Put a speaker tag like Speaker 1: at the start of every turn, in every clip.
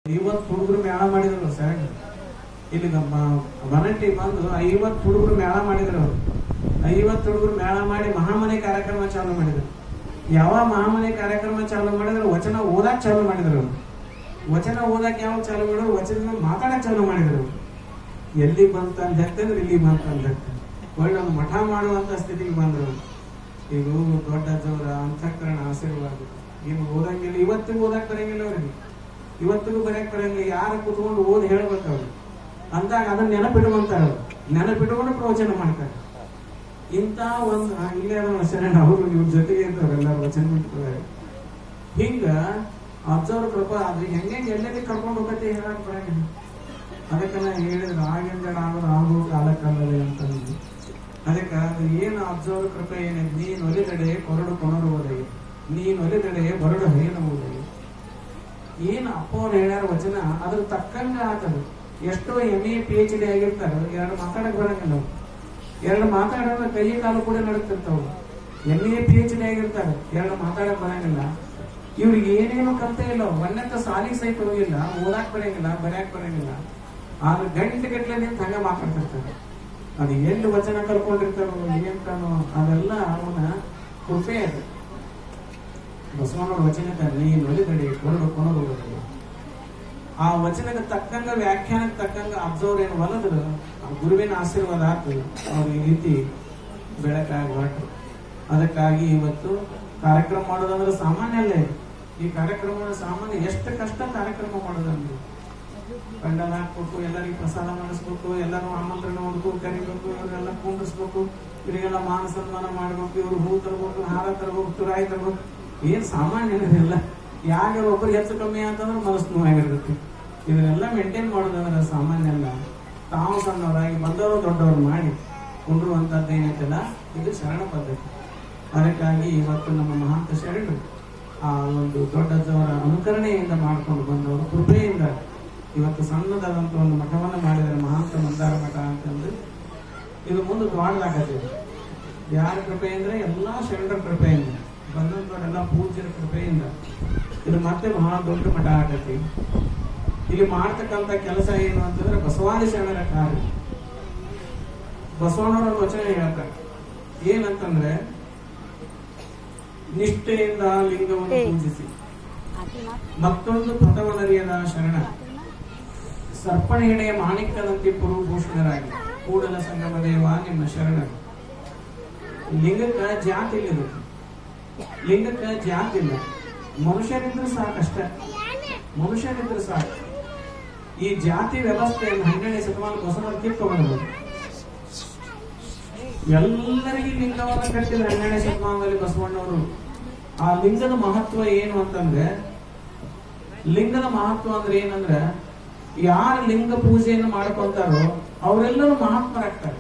Speaker 1: 50 ಹುಡುಗರು ಮೇಳ ಮಾಡಿದ್ರು ಸರ್. ಇಲ್ಲಿ ವನಟ್ಟಿ ಬಂದು 50 ಹುಡುಗರು ಮೇಳ ಮಾಡಿದ್ರು. ಅವರು 50 ಹುಡುಗರು ಮೇಳ ಮಾಡಿ ಮಹಾಮನೆ ಕಾರ್ಯಕ್ರಮ ಚಾಲು ಮಾಡಿದ್ರು. ಯಾವ ಮಹಾಮನೆ ಕಾರ್ಯಕ್ರಮ ಚಾಲು ಮಾಡಿದ್ರು? ವಚನ ಓದಾಕ್ ಚಾಲು ಮಾಡಿದ್ರು. ವಚನ ಓದಾಕ್ ಯಾವ ಚಾಲು ಮಾಡಿದ್ರು? ವಚನ ಮಾತಾಡಕ್ ಚಾಲು ಮಾಡಿದ್ರು. ಎಲ್ಲಿ ಬಂತ ಅಂತ ಹೇಳ್ತಂದ್ರೆ ಇಲ್ಲಿ ಬಂತ ಅಂತ ಹೇಳ್ತಾರೆ. ಒಳ್ಳೆ ಒಂದು ಮಠ ಮಾಡುವಂತ ಸ್ಥಿತಿಗೆ ಬಂದ್ರು. ಈಗ ದೊಡ್ಡ ಜೋರ ಅಂತಃಕರಣ ಆಶೀರ್ವಾದ. ಇನ್ನು ಓದಂಗಿಲ್ಲ, ಇವತ್ತಿಗೂ ಓದಾಕ್ ಬರಂಗಿಲ್ಲ ಅವ್ರಿಗೆ, ಇವತ್ತಿಗೂ ಬರಕ್ ಬರಂಗಿಲ್ಲ. ಯಾರು ಕೂತ್ಕೊಂಡು ಓದಿ ಹೇಳ್ಬೇಕು ಅವ್ರು ಅಂದಾಗ ಅದನ್ನ ನೆನಪಿಡುವಂತಾರ. ನೆನಪಿಟ್ಕೊಂಡು ಪ್ರವಚನ ಮಾಡ್ತಾರೆ. ಇಂಥ ಒಂದು ಇಲ್ಲೇ ಶರಣ ಅವರು ಇವ್ರ ಜೊತೆಗೆ ಇರ್ತಾರೆಲ್ಲ ವಚನ ಬಿಡ್ತಾರೆ. ಹಿಂಗ ಅಜ್ಜವ್ರ ಕೃಪಾ ಅದು ಹೆಂಗೆ ಎಲ್ಲೆಲ್ಲಿ ಕರ್ಕೊಂಡು ಹೋಗತ್ತೆ ಹೇಳಕ್ ಬರಂಗಿಲ್ಲ. ಅದಕ್ಕೆ ನಾ ಹೇಳಿದ್ರೆ ಆಗಿಂದ ಆಗೋ ಕಾಲಕ್ಕಲ್ಲದೆ ಅಂತಂದು. ಅದಕ್ಕೆ ಅದು ಏನು ಅಜ್ಜವ್ರ ಕೃಪೆ ಏನಿದೆ, ನೀನು ಒಲಿದಡೆ ಕೊರಡು ಕೊನರುವುದೇ, ನೀನು ಒಲಿದಡೆ ಬರಡು ಹರಿಯನುವುದೇ. ಏನು ಅಪ್ಪ ಅವ್ರು ಹೇಳ್ಯಾರ ವಚನ ಅದ್ರ ತಕ್ಕಂಗ ಆತದು. ಎಷ್ಟೋ MA PhD ಆಗಿರ್ತಾರೆ, ಎರಡು ಮಾತಾಡಕ್ ಬರಂಗಿಲ್ಲ. ಎರಡು ಮಾತಾಡೋದ್ರ ಕೈ ಕಾಲು ಕೂಡ ನಡುತ್ತಿರ್ತಾವ. MA PhD ಆಗಿರ್ತಾರೆ, ಎರಡು ಮಾತಾಡಕ್ ಬರಂಗಿಲ್ಲ. ಇವ್ರಿಗೆ ಏನೇನು ಕಲ್ತೆ ಇಲ್ಲ, ಒಂದಕ್ಕ ಸಾಲಿಗೆ ಸಹಿತ ಹೋಗಿಲ್ಲ, ಓದಾಕ್ ಬರಂಗಿಲ್ಲ, ಬರ್ಯಾಕ್ ಬರಂಗಿಲ್ಲ. ಆದ್ರೆ ಗಂಟೆ ಗಟ್ಟಲೆ ನಿಂತ ಹಂಗ ಮಾತಾಡ್ತಿರ್ತಾರೆ. ಅದು ಎಲ್ಲಿ ವಚನ ಕಲ್ಕೊಂಡಿರ್ತಾರೋ ಏನಂತಾನೋ ಅದೆಲ್ಲ ಅವನ ಕೃಪೆ ಅದು. ಬಸವಣ್ಣವ್ರ ವಚನಕ್ಕೆ ನೀನು ಒಲಿದಡೆ ಕೊರಡು ಕೊನರುವುದೇ. ಆ ವಚನಕ್ಕೆ ತಕ್ಕಂಗ ವ್ಯಾಖ್ಯಾನಕ್ಕೆ ತಕ್ಕಂಗ ಅಬ್ಸರ್ವ್ ಏನು ಒಲದ್ರು ಗುರುವಿನ ಆಶೀರ್ವಾದ ಆಗ್ತದೆ. ಅವ್ರು ಈ ರೀತಿ ಬೆಳಕಾಗಿ ಹೊರಟರು. ಅದಕ್ಕಾಗಿ ಇವತ್ತು ಕಾರ್ಯಕ್ರಮ ಮಾಡೋದಂದ್ರೆ ಸಾಮಾನ್ಯ ಅಲ್ಲೇ. ಈ ಕಾರ್ಯಕ್ರಮ ಸಾಮಾನ್ಯ ಎಷ್ಟು ಕಷ್ಟ ಕಾರ್ಯಕ್ರಮ ಮಾಡೋದಂದ್ರೆ ಪಂಡಲ ಹಾಕ್ಬೇಕು, ಎಲ್ಲರಿಗೂ ಪ್ರಸಾದ ಮಾಡಿಸ್ಬೇಕು, ಎಲ್ಲರೂ ಆಮಂತ್ರಣ ಹೊಡ್ಬೇಕು, ಕರಿಬೇಕು, ಇವರೆಲ್ಲ ಕುಂಡಿಸ್ಬೇಕು, ಇವರಿಗೆಲ್ಲ ಮಾನ ಸನ್ಮಾನ ಮಾಡ್ಬೇಕು, ಇವ್ರು ಹೂ ತರ್ಬೇಕು, ಹಾರ ತರ್ಬೇಕು, ತುರಾಯಿ ತರ್ಬೇಕು. ಏನ್ ಸಾಮಾನ್ಯ ಇಲ್ಲ. ಯಾರು ಒಬ್ಬರು ಹೆಚ್ಚು ಕಮ್ಮಿ ಅಂತಂದ್ರೆ ಮನಸ್ಸು ನೋವಾಗಿರ್ತೈತಿ. ಇದನ್ನೆಲ್ಲ ಮೇಂಟೈನ್ ಮಾಡೋದಂದ್ರೆ ಸಾಮಾನ್ಯ ಅಲ್ಲ. ತಾವು ಸಣ್ಣವರಾಗಿ ಬಂದವರು ದೊಡ್ಡವರು ಮಾಡಿ ಕೊಂಡಿರುವಂತದ್ದು ಏನೈತಲ್ಲ ಇದು ಶರಣ ಪದ್ಧತಿ. ಅದಕ್ಕಾಗಿ ಇವತ್ತು ನಮ್ಮ ಮಹಾಂತ ಶರಣರು ಆ ಒಂದು ದೊಡ್ಡದವರ ಅನುಕರಣೆಯಿಂದ ಮಾಡ್ಕೊಂಡು ಬಂದವರು ಕೃಪೆಯಿಂದ ಇವತ್ತು ಸಣ್ಣದಾದಂತ ಒಂದು ಮಠವನ್ನು ಮಾಡಿದರೆ ಮಹಾಂತ ಮಂದಾರ ಮಠ ಅಂತಂದು ಇದು ಮುಂದೆ ದೊಡ್ಡದಾಗತ್ತಿದೆ. ಯಾರ ಕೃಪೆ ಅಂದ್ರೆ ಎಲ್ಲಾ ಶರಣರ ಕೃಪೆಯಿಂದ ಬಂದಂತವರೆಲ್ಲ ಪೂಜ್ಯರ ಕೃಪೆಯಿಂದ ಇದು ಮತ್ತೆ ಬಹಳ ದೊಡ್ಡ ಮಠ ಆಗತ್ತೆ. ಇಲ್ಲಿ ಮಾಡ್ತಕ್ಕಂಥ ಕೆಲಸ ಏನು ಅಂತಂದ್ರೆ ಬಸವಾದಿ ಶರಣರ ಕಾರ್ಯ. ಬಸವಣ್ಣವರ ವಚನ ಹೇಳ್ತಾರೆ ಏನಂತಂದ್ರೆ, ನಿಷ್ಠೆಯಿಂದ ಲಿಂಗವನ್ನು ಪೂಜಿಸಿ ಮತ್ತೊಂದು ಪಥವನರಿಯದ ಶರಣ, ಸರ್ಪಣೆಯಡೆಯ ಮಾಣಿಕ್ಯದಂತೆ ಪುರುಭೂಷಣರಾಗಿ ಕೂಡಲ ಸಂಗಮ ದೇವ ನಿಮ್ಮ ಶರಣ. ಲಿಂಗಕ್ಕ ಜಾತಿ ಇಲ್ಲ, ಲಿಂಗಕ್ಕ ಜಾತಿ ಇಲ್ಲ. ಮನುಷ್ಯರಿದ್ರೆ ಸಾಕಷ್ಟ, ಮನುಷ್ಯರಿದ್ರೆ ಸಾಕು. ಈ ಜಾತಿ ವ್ಯವಸ್ಥೆಯನ್ನು 12ನೇ ಶತಮಾನ ಬಸವಣ್ಣ ಕಿತ್ತುಕೊಂಡು ಎಲ್ಲರಿಗೂ ಲಿಂಗವನ್ನು ಕಟ್ಟಿದ 12ನೇ ಶತಮಾನದಲ್ಲಿ ಬಸವಣ್ಣವರು. ಆ ಲಿಂಗದ ಮಹತ್ವ ಏನು ಅಂತಂದ್ರೆ, ಲಿಂಗದ ಮಹತ್ವ ಅಂದ್ರೆ ಏನಂದ್ರೆ, ಯಾರು ಲಿಂಗ ಪೂಜೆಯನ್ನು ಮಾಡ್ಕೊಂತಾರೋ ಅವರೆಲ್ಲರೂ ಮಹಾತ್ಮರಾಗ್ತಾರೆ.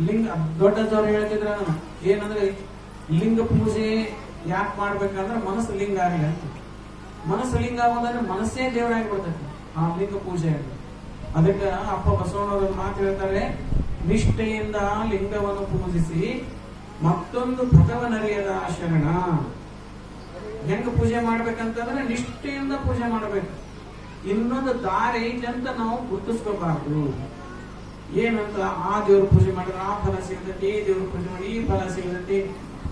Speaker 1: ಲಿಂಗ ದೊಡ್ಡದವ್ರು ಹೇಳ್ತಿದ್ರ ಏನಂದ್ರೆ, ಲಿಂಗ ಪೂಜೆ ಯಾಕೆ ಮಾಡ್ಬೇಕಂದ್ರೆ ಮನಸ್ಸು ಲಿಂಗ ಆಗಲಿ ಅಂತ. ಮನಸ್ಸು ಲಿಂಗ ಆಗೋದಂದ್ರೆ ಮನಸ್ಸೇ ದೇವರಾಗಿ ಬರ್ತೈತಿ ಆ ಲಿಂಗ ಪೂಜೆ. ಅದಕ್ಕೆ ಅಪ್ಪ ಬಸವಣ್ಣವ್ರ ಮಾತು ಹೇಳ್ತಾರೆ, ನಿಷ್ಠೆಯಿಂದ ಲಿಂಗವನ್ನು ಪೂಜಿಸಿ ಮತ್ತೊಂದು ಪಥವನರಿಯದ ಶರಣ. ಹೆಂಗ ಪೂಜೆ ಮಾಡ್ಬೇಕಂತಂದ್ರೆ ನಿಷ್ಠೆಯಿಂದ ಪೂಜೆ ಮಾಡ್ಬೇಕು. ಇನ್ನೊಂದು ದಾರಿ ಐತೆ ಅಂತ ನಾವು ಗುರುತಿಸ್ಕೋಬಾರ್ದು. ಏನಂತ ಆ ದೇವ್ರ ಪೂಜೆ ಮಾಡಿದ್ರೆ ಆ ಫಲ ಸಿಗತೈತಿ, ಈ ದೇವ್ರ ಪೂಜೆ ಮಾಡಿ ಈ ಫಲ ಸಿಗತೈತಿ,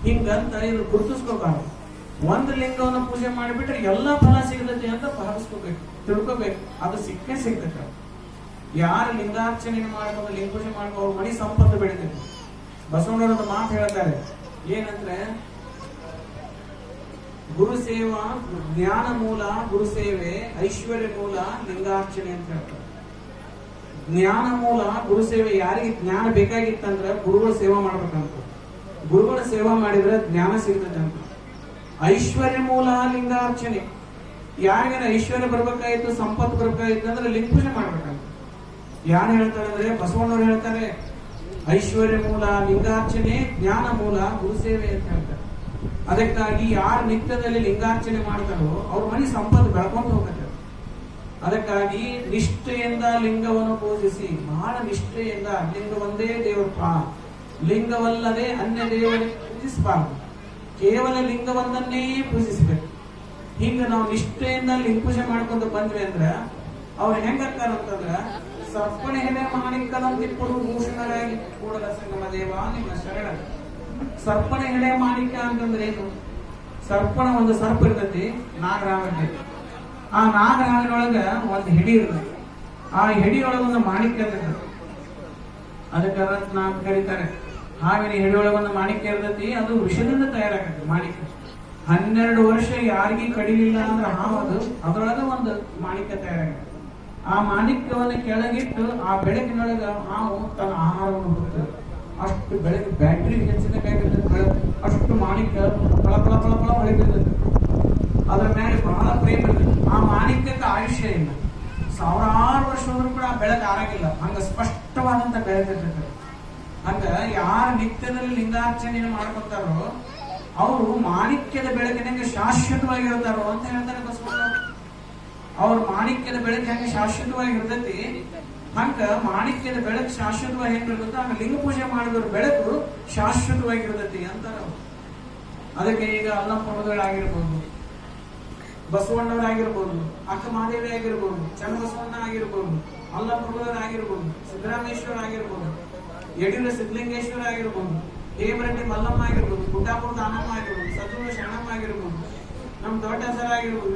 Speaker 1: ಹಿಂಗಂತ ಇದು ಗುರುತಿಸ್ಕೋಬಾರ್ದು. ಒಂದು ಲಿಂಗವನ್ನು ಪೂಜೆ ಮಾಡಿಬಿಟ್ರೆ ಎಲ್ಲಾ ಫಲ ಸಿಗತೈತಿ ಅಂತ ಭಾವಿಸ್ಕೋಬೇಕು, ತಿಳ್ಕೋಬೇಕು. ಅದು ಸಿಕ್ಕೇ ಸಿಗ್ತೈತೆ. ಯಾರು ಲಿಂಗಾರ್ಚನೆ ಮಾಡ್ಕೊಂಡು ಲಿಂಗ ಪೂಜೆ ಮಾಡ್ಕೊಂಡು ಅವ್ರ ಮನೆ ಸಂಪತ್ತು ಬೆಳಿತೈತಿ. ಬಸವಣ್ಣವ್ರ ಮಾತು ಹೇಳ್ತಾರೆ ಏನಂದ್ರೆ, ಗುರು ಸೇವಾ ಜ್ಞಾನ ಮೂಲ, ಗುರು ಸೇವೆ ಐಶ್ವರ್ಯ ಮೂಲ, ಲಿಂಗಾರ್ಚನೆ ಅಂತ ಹೇಳ್ತಾರೆ. ಜ್ಞಾನ ಮೂಲ ಗುರು ಸೇವೆ. ಯಾರಿಗೆ ಜ್ಞಾನ ಬೇಕಾಗಿತ್ತಂದ್ರೆ ಗುರುಗಳ ಸೇವಾ ಮಾಡ್ಬೇಕಂತ. ಗುರುಗಳ ಸೇವಾ ಮಾಡಿದ್ರೆ ಜ್ಞಾನ ಸಿಗ್ತದೆ ಅಂತ. ಐಶ್ವರ್ಯ ಮೂಲ ಲಿಂಗಾರ್ಚನೆ. ಯಾರಿಗಾರ ಐಶ್ವರ್ಯ ಬರ್ಬೇಕಾಗಿತ್ತು, ಸಂಪತ್ತು ಬರ್ಬೇಕಾಗಿತ್ತು ಅಂದ್ರೆ ಲಿಂಗ ಪೂಜೆ ಮಾಡ್ಬೇಕಂತ. ಯಾರು ಹೇಳ್ತಾರೆ ಅಂದ್ರೆ ಬಸವಣ್ಣವ್ರು ಹೇಳ್ತಾರೆ, ಐಶ್ವರ್ಯ ಮೂಲ ಲಿಂಗಾರ್ಚನೆ, ಜ್ಞಾನ ಮೂಲ ಗುರು ಸೇವೆ ಅಂತ ಹೇಳ್ತಾರೆ. ಅದಕ್ಕಾಗಿ ಯಾರು ನಿತ್ಯದಲ್ಲಿ ಲಿಂಗಾರ್ಚನೆ ಮಾಡ್ತಾರೋ ಅವ್ರ ಮನೆ ಸಂಪತ್ತು ಬೆಳ್ಕೊಂಡು ಹೋಗುತ್ತೆ. ಅದಕ್ಕಾಗಿ ನಿಷ್ಠೆಯಿಂದ ಲಿಂಗವನ್ನು ಪೂಜಿಸಿ, ಬಹಳ ನಿಷ್ಠೆಯಿಂದ. ಲಿಂಗ ಒಂದೇ ದೇವರಪ್ಪ, ಲಿಂಗವಲ್ಲದೆ ಅನ್ಯ ದೇವರಿಗೆ ಪೂಜಿಸಬಾರದು. ಕೇವಲ ಲಿಂಗವನ್ನೇ ಪೂಜಿಸಬೇಕು. ಹಿಂಗ ನಾವು ನಿಷ್ಠೆಯಿಂದ ಲಿಂಗ ಪೂಜೆ ಮಾಡ್ಕೊಂಡು ಬಂದ್ವಿ ಅಂದ್ರ ಅವ್ರು ಹೆಂಗಾರ ಅಂತಂದ್ರ ಸರ್ಪಣ ಹೆಲೆ ಮಾಣಿಕದಂತಿಪ್ಪರು ಭೂಷಣರಾಗಿ ಕೂಡಲ ಸಂಗಮ ದೇವ ನಿಮ್ಮ ಶರಣ. ಸರ್ಪಣ ಹೆಲೆ ಮಾಣಿಕ ಅಂತಂದ್ರೆ ಏನು? ಸರ್ಪಣ ಒಂದು ಸರ್ಪ ಇರ್ತೈತಿ, ನಾಗರಾಮ ಇರ್ತೈತಿ. ಆ ನಾಗರಾಮನೊಳಗ ಒಂದು ಹಿಡಿ ಇರ್ತೈತಿ. ಆ ಹಿಡಿಯೊಳಗ ಒಂದು ಮಾಣಿಕ್ಯ ಇರ್ತೈತಿ, ಅದಕ್ಕೆ ರತ್ನ ಅಂತ ಕರೀತಾರೆ. ಹಾವಿನ ಹಿಡಿಯೊಳಗ ಒಂದು ಮಾಣಿಕ್ಯ ಇರ್ತೈತಿ, ಅದು ವಿಷದಿಂದ ತಯಾರಾಗತ್ತೆ ಮಾಣಿಕ್ಯ. 12 ವರ್ಷ ಯಾರಿಗೂ ಕಡಿಲಿಲ್ಲ ಅಂದ್ರೆ ಹಾವು ಅದರೊಳಗ ಒಂದು ಮಾಣಿಕ್ಯ ತಯಾರಾಗತ್ತೆ. ಆ ಮಾಣಿಕ್ಯವನ್ನು ಕೆಳಗಿಟ್ಟು ಆ ಬೆಳಕಿನೊಳಗ ಹಾವು ತನ್ನ ಆಹಾರವನ್ನು ಹುಡುಕ್ತದೆ. ಅಷ್ಟು ಬೆಳಗ್ಗೆ ಬ್ಯಾಟ್ರಿ ಹೆಚ್ಚಿನ ಬೇಕಾಗಿರ್ತದೆ, ಅಷ್ಟು ಮಾಣಿಕ್ಯ ಫಳ ಫಳ ಫಳ ಫಳ ಹೊಳಿತಿರ್ತದೆ. ಅದ್ರ ಮೇಲೆ ಬಹಳ ಪ್ರೇಮ ಇರ್ತದೆ. ಆ ಮಾಣಿಕ್ಯಕ್ಕೆ ಆಯುಷ್ಯ ಇಲ್ಲ, 1000 ವರ್ಷ ಹೋದ್ರೂ ಕೂಡ ಆ ಬೆಳಕು ಆರಾಗಿಲ್ಲ. ಹಂಗ ಸ್ಪಷ್ಟವಾದಂತ ಬೆಳಕಿರ್ತದೆ. ಹಂಗ ಯಾರು ನಿತ್ಯದಲ್ಲಿ ಲಿಂಗಾರ್ಚನೆಯನ್ನು ಮಾಡ್ಕೊತಾರೋ ಅವರು ಮಾಣಿಕ್ಯದ ಬೆಳಕಿನಂಗೆ ಶಾಶ್ವತವಾಗಿರ್ತಾರೋ ಅಂತ ಹೇಳ್ತಾರೆ ಬಸವಣ್ಣವರು. ಅವ್ರ ಮಾಣಿಕ್ಯದ ಬೆಳಕು ಹೆಂಗೆ ಶಾಶ್ವತವಾಗಿರ್ತೈತಿ, ಹಂಗ ಮಾಣಿಕ್ಯದ ಬೆಳಕು ಶಾಶ್ವತವಾಗಿ ಹೆಂಗಿರ್ತೈತಿ, ಹಂಗ ಲಿಂಗ ಪೂಜೆ ಮಾಡಿದವ್ರ ಬೆಳಕು ಶಾಶ್ವತವಾಗಿರ್ತೈತಿ ಅಂತಾರ. ಅದಕ್ಕೆ ಈಗ ಅಲ್ಲಪ್ಪಗಳಾಗಿರ್ಬೋದು, ಬಸವಣ್ಣವರಾಗಿರ್ಬೋದು, ಅಕ್ಕ ಮಹಾದೇವಿ ಆಗಿರ್ಬೋದು, ಚನ್ನಬಸವಣ್ಣ ಆಗಿರ್ಬೋದು, ಅಲ್ಲಪ್ಪಗಳಾಗಿರ್ಬೋದು, ಸಿದ್ದರಾಮೇಶ್ವರ ಆಗಿರ್ಬೋದು, ಯಡಿಯೂರ ಸಿದ್ಧಲಿಂಗೇಶ್ವರ ಆಗಿರ್ಬೋದು, ಹೇಮರೆಡ್ಡಿ ಮಲ್ಲಮ್ಮ ಆಗಿರ್ಬೋದು, ಗುಡ್ಡಾಪುರದ ಅನಮ್ಮ ಆಗಿರ್ಬೋದು, ಸದ್ಗುರು ಶರಣಮ್ಮ ಆಗಿರ್ಬೋದು, ನಮ್ ದೊಡ್ಡ ಸರ್ ಆಗಿರ್ಬೋದು,